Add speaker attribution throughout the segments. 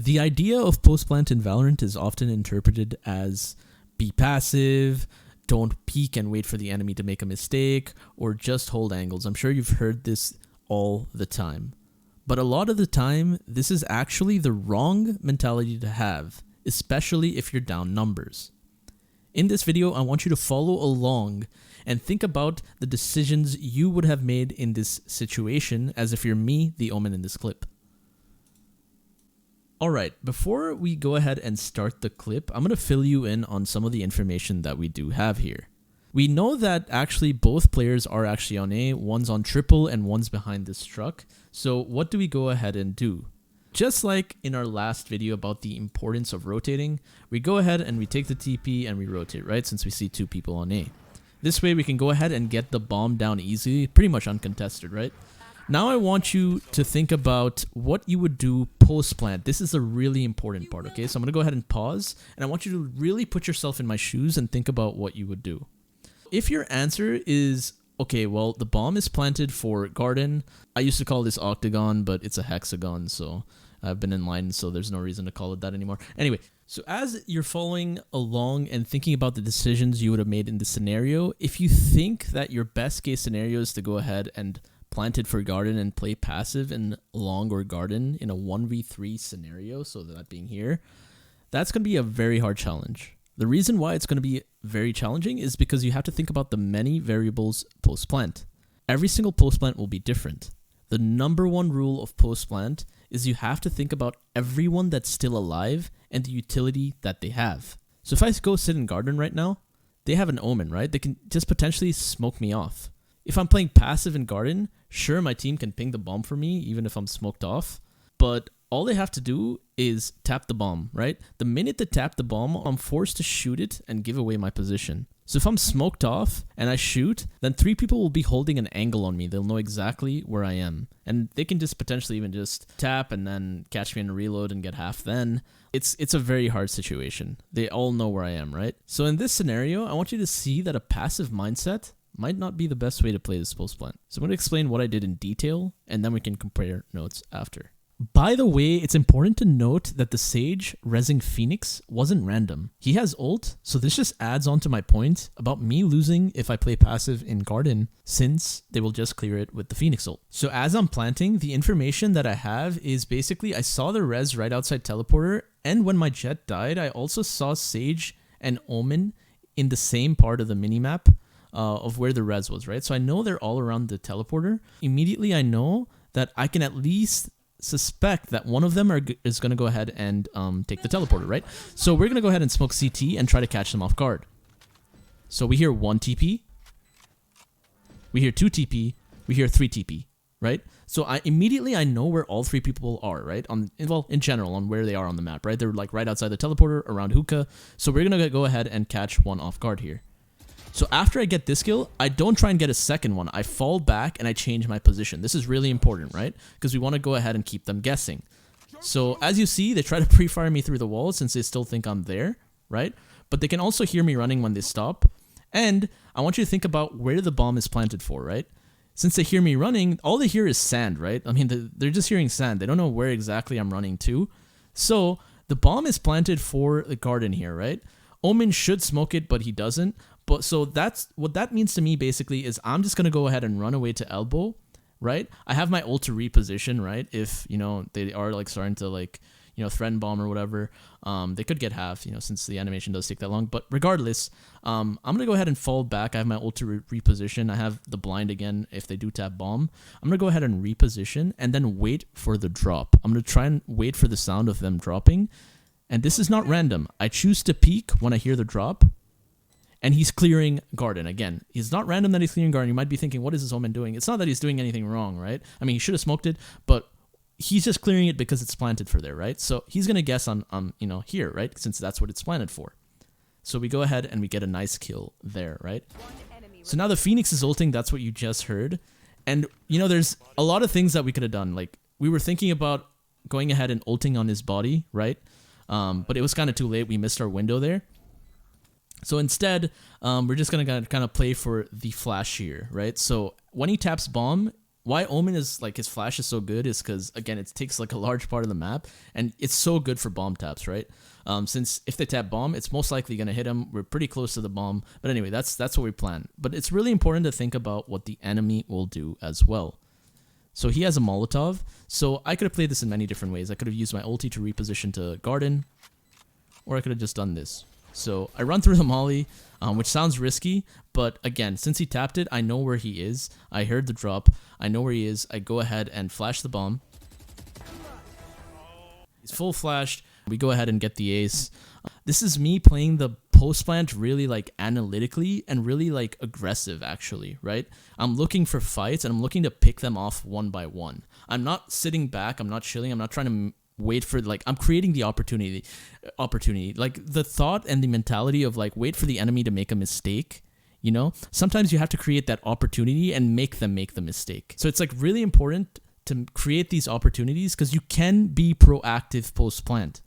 Speaker 1: The idea of post plant in Valorant is often interpreted as be passive, don't peek and wait for the enemy to make a mistake, or just hold angles. I'm sure you've heard this all the time. But a lot of the time, this is actually the wrong mentality to have, especially if you're down numbers. In this video, I want you to follow along and think about the decisions you would have made in this situation as if you're me, the Omen in this clip. Alright, before we go ahead and start the clip, I'm going to fill you in on some of the information that we do have here. We know that actually both players are actually on A, one's on triple and one's behind this truck. So what do we go ahead and do? Just like in our last video about the importance of rotating, we go ahead and we take the TP and we rotate, right? Since we see two people on A. This way we can go ahead and get the bomb down easily, pretty much uncontested, right? Now I want you to think about what you would do post-plant. This is a really important part, okay? So I'm going to go ahead and pause, and I want you to really put yourself in my shoes and think about what you would do. If your answer is, okay, well, the bomb is planted for garden. I used to call this octagon, but it's a hexagon, so I've been enlightened, so there's no reason to call it that anymore. Anyway, so as you're following along and thinking about the decisions you would have made in this scenario, if you think that your best case scenario is to go ahead and plant it for garden and play passive in long or garden in a 1v3 scenario, so that being here, that's going to be a very hard challenge. The reason why it's going to be very challenging is because you have to think about the many variables post-plant. Every single post-plant will be different. The number one rule of post-plant is you have to think about everyone that's still alive and the utility that they have. So if I go sit in garden right now, they have an Omen, right? They can just potentially smoke me off. If I'm playing passive in garden, sure, my team can ping the bomb for me, even if I'm smoked off. But all they have to do is tap the bomb, right? The minute they tap the bomb, I'm forced to shoot it and give away my position. So if I'm smoked off and I shoot, then 3 people will be holding an angle on me. They'll know exactly where I am. And they can just potentially even just tap and then catch me in a reload and get half then. It's a very hard situation. They all know where I am, right? So in this scenario, I want you to see that a passive mindset might not be the best way to play this post plant. So I'm going to explain what I did in detail, and then we can compare notes after. By the way, it's important to note that the Sage rezzing Phoenix wasn't random. He has ult, so this just adds on to my point about me losing if I play passive in garden, since they will just clear it with the Phoenix ult. So as I'm planting, the information that I have is basically I saw the res right outside teleporter, and when my Jett died, I also saw Sage and Omen in the same part of the minimap of where the res was, right? So I know they're all around the teleporter. Immediately I know that I can at least suspect that one of them is going to go ahead and take the teleporter, right? So we're going to go ahead and smoke CT and try to catch them off guard. So we hear 1 TP, we hear 2 TP, we hear 3 TP, right? So immediately I know where all 3 people are, right? Well, in general, on where they are on the map, right? They're like right outside the teleporter, around hookah. So we're going to go ahead and catch one off guard here. So after I get this kill, I don't try and get a second one. I fall back and I change my position. This is really important, right? Because we want to go ahead and keep them guessing. So as you see, they try to pre-fire me through the wall since they still think I'm there, right? But they can also hear me running when they stop. And I want you to think about where the bomb is planted for, right? Since they hear me running, all they hear is sand, right? I mean, they're just hearing sand. They don't know where exactly I'm running to. So the bomb is planted for the garden here, right? Omen should smoke it, but he doesn't. But so that's what that means to me basically is I'm just going to go ahead and run away to elbow, right? I have my ult to reposition, right? If, you know, they are like starting to like, you know, threaten bomb or whatever, they could get half, you know, since the animation does take that long. But regardless, I'm going to go ahead and fall back. I have my ult to reposition. I have the blind again if they do tap bomb. I'm going to go ahead and reposition and then wait for the drop. I'm going to try and wait for the sound of them dropping. And this is not random. I choose to peek when I hear the drop. And he's clearing garden. Again, it's not random that he's clearing garden. You might be thinking, what is this Omen doing? It's not that he's doing anything wrong, right? I mean, he should have smoked it, but he's just clearing it because it's planted for there, right? So he's going to guess on, you know, here, right? Since that's what it's planted for. So we go ahead and we get a nice kill there, right? So now the Phoenix is ulting. That's what you just heard. And, you know, there's a lot of things that we could have done. Like, we were thinking about going ahead and ulting on his body, right? But it was kind of too late. We missed our window there. So instead, we're just going to kind of play for the flash here, right? So when he taps bomb, why Omen is like his flash is so good is because again it takes like a large part of the map, and it's so good for bomb taps, right? Since if they tap bomb, it's most likely gonna hit him. We're pretty close to the bomb, but anyway, that's what we plan. But it's really important to think about what the enemy will do as well. So he has a Molotov, so I could have played this in many different ways. I could have used my ulti to reposition to Garden, or I could have just done this. So I run through the molly, which sounds risky, but again, since he tapped it, I know where he is. I heard the drop. I know where he is. I go ahead and flash the bomb. He's full flashed. We go ahead and get the ace. This is me playing the post plant really like analytically and really like aggressive actually, right? I'm looking for fights and I'm looking to pick them off one by one. I'm not sitting back. I'm not chilling. I'm not trying to wait for like, I'm creating the opportunity, like the thought and the mentality of like, wait for the enemy to make a mistake. You know, sometimes you have to create that opportunity and make them make the mistake. So it's like really important to create these opportunities because you can be proactive post plant.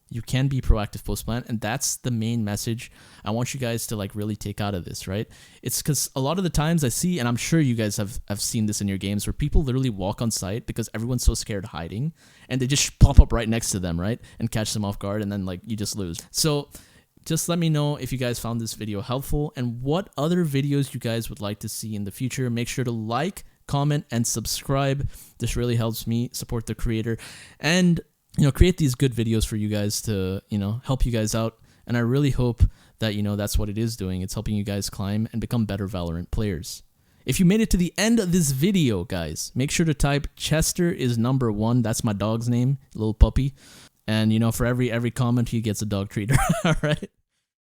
Speaker 1: You can be proactive post plant, and that's the main message I want you guys to like really take out of this, right? It's because a lot of the times I see, and I'm sure you guys have seen this in your games, where people literally walk on site because everyone's so scared of hiding, and they just pop up right next to them, right? And catch them off guard, and then like you just lose. So just let me know if you guys found this video helpful and what other videos you guys would like to see in the future. Make sure to like, comment, and subscribe. This really helps me support the creator and create these good videos for you guys to, help you guys out. And I really hope that, that's what it is doing. It's helping you guys climb and become better Valorant players. If you made it to the end of this video, guys, make sure to type Chester is number 1. That's my dog's name, little puppy. And, for every comment, he gets a dog treat. All right.